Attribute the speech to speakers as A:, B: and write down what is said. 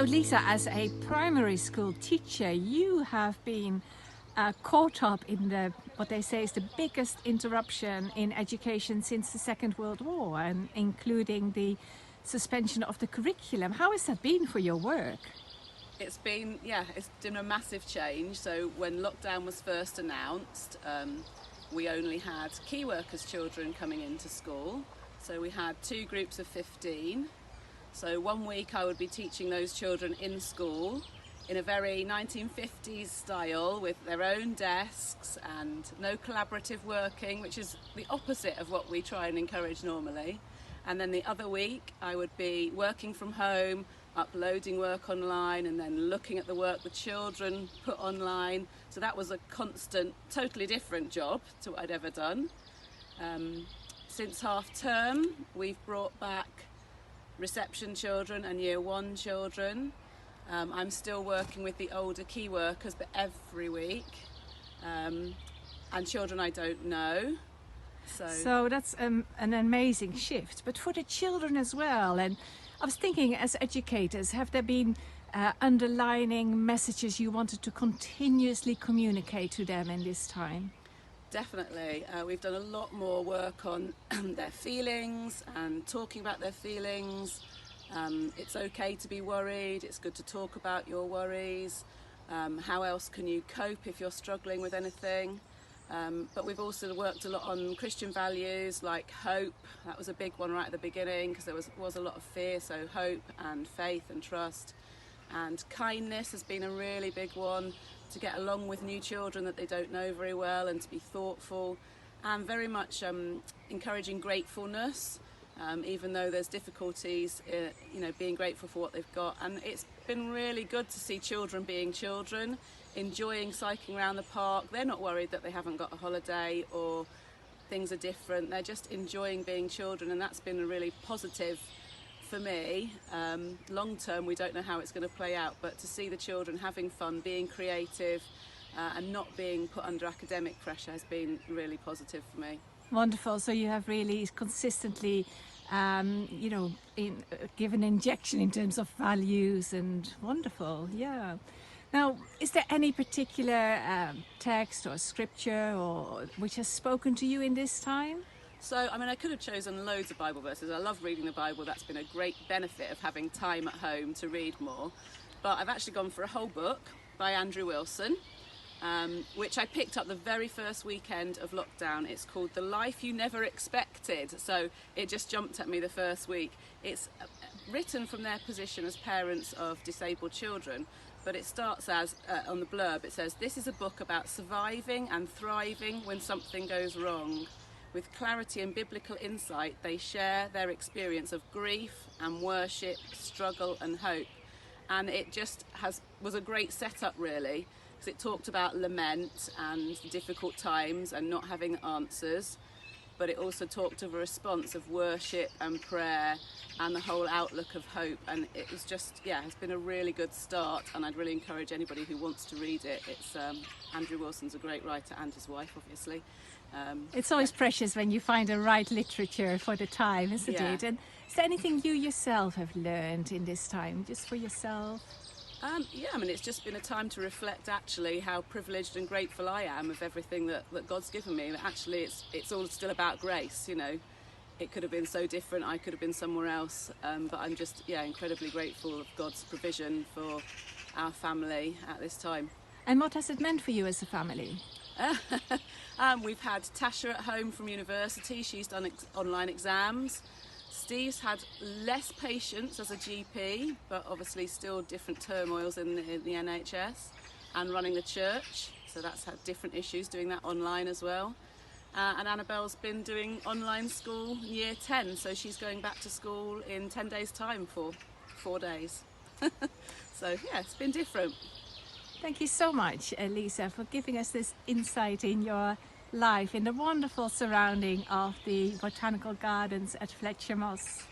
A: Lisa, as a primary school teacher, you have been caught up in what they say is the biggest interruption in education since the Second World War, and including the suspension of the curriculum. How has that been for your work?
B: It's been a massive change. So when lockdown was first announced, we only had key workers children coming into school. So we had 2 groups of 15. So one week I would be teaching those children in school in a very 1950s style with their own desks and no collaborative working, which is the opposite of what we try and encourage normally. And then the other week I would be working from home, uploading work online and then looking at the work the children put online. So that was a constant, totally different job to what I'd ever done. Since half term, we've brought back reception children and year 1 children. I'm still working with the older key workers, but every week, and children I don't know.
A: So that's an amazing shift, but for the children as well. And I was thinking, as educators, have there been underlining messages you wanted to continuously communicate to them in this time?
B: Definitely. We've done a lot more work on their feelings and talking about their feelings. It's okay to be worried, it's good to talk about your worries. How else can you cope if you're struggling with anything? But we've also worked a lot on Christian values like hope. That was a big one right at the beginning because there was a lot of fear, so hope and faith and trust. And kindness has been a really big one, to get along with new children that they don't know very well and to be thoughtful, and very much encouraging gratefulness, even though there's difficulties, being grateful for what they've got. And it's been really good to see children being children, enjoying cycling around the park. They're not worried that they haven't got a holiday or things are different. They're just enjoying being children, and that's been a really positive for me. Long term, we don't know how it's going to play out, but to see the children having fun, being creative, and not being put under academic pressure has been really positive for me.
A: Wonderful. So you have really consistently, given injection in terms of values, and wonderful. Yeah. Now, is there any particular text or scripture or which has spoken to you in this time?
B: So, I could have chosen loads of Bible verses. I love reading the Bible. That's been a great benefit of having time at home to read more. But I've actually gone for a whole book by Andrew Wilson, which I picked up the very first weekend of lockdown. It's called The Life You Never Expected. So it just jumped at me the first week. It's written from their position as parents of disabled children. But it starts as, on the blurb, it says, "This is a book about surviving and thriving when something goes wrong. With clarity and biblical insight, they share their experience of grief and worship, struggle and hope." And it just was a great setup, really, because it talked about lament and difficult times and not having answers, but it also talked of a response of worship and prayer and the whole outlook of hope. And it was just, it's been a really good start, and I'd really encourage anybody who wants to read it. It's Andrew Wilson's a great writer, and his wife, obviously.
A: It's always precious when you find the right literature for the time, isn't it? And is there anything you yourself have learned in this time, just for yourself?
B: It's just been a time to reflect actually how privileged and grateful I am of everything that God's given me. Actually, it's all still about grace, It could have been so different, I could have been somewhere else, but I'm just, incredibly grateful of God's provision for our family at this time.
A: And what has it meant for you as a family?
B: We've had Tasha at home from university. She's done online exams. Steve's had less patience as a GP, but obviously still different turmoils in the NHS, and running the church, so that's had different issues doing that online as well. And Annabelle's been doing online school year 10, so she's going back to school in 10 days time for 4 days. So it's been different.
A: Thank you so much, Lisa, for giving us this insight in your life in the wonderful surrounding of the botanical gardens at Fletcher Moss.